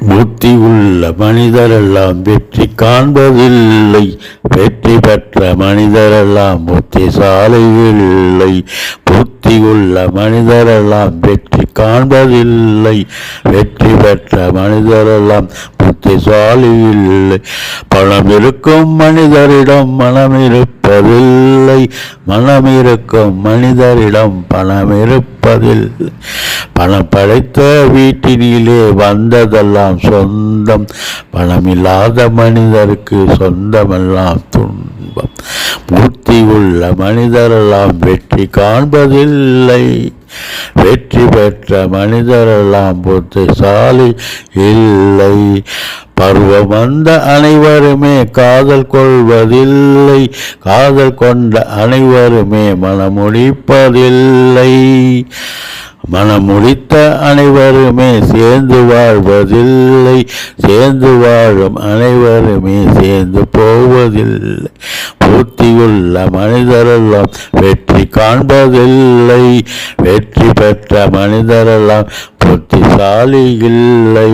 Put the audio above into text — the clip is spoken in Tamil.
புத்தி உள்ள மனிதரெல்லாம் வெற்றி காண்பதில்லை. வெற்றி பெற்ற மனிதரெல்லாம் புத்திசாலி இல்லை. புத்தி உள்ள மனிதரெல்லாம் வெற்றி காண்பதில்லை. வெற்றி பெற்ற மனிதரெல்லாம் புத்திசாலி இல்லை. பணம் இருக்கும் மனிதரிடம் மனம் இருப்பதில்லை. மனம் இருக்கும் மனிதரிடம் பணம் இருப்பதில்லை. பணம் படைத்த வீட்டினிலே வந்ததெல்லாம் சொந்தம். பணமில்லாத மனிதருக்கு சொந்தமெல்லாம் துன்பம். புத்தி உள்ள மனிதரெல்லாம் வெற்றி காண்பதில்லை. வெற்றி பெற்ற மனிதரெல்லாம் புத்திசாலி இல்லை. பருவம் வந்த அனைவருமே காதல் கொள்வதில்லை. காதல் கொண்ட அனைவருமே மனமுடிப்பதில்லை. மனமுடித்த அனைவருமே சேர்ந்து வாழ்வதில்லை. சேர்ந்து வாழும் அனைவருமே சேர்ந்து போவதில்லை. புத்தியுள்ள மனிதரெல்லாம் வெற்றி காண்பதில்லை. வெற்றி பெற்ற மனிதரெல்லாம் புத்திசாலி இல்லை.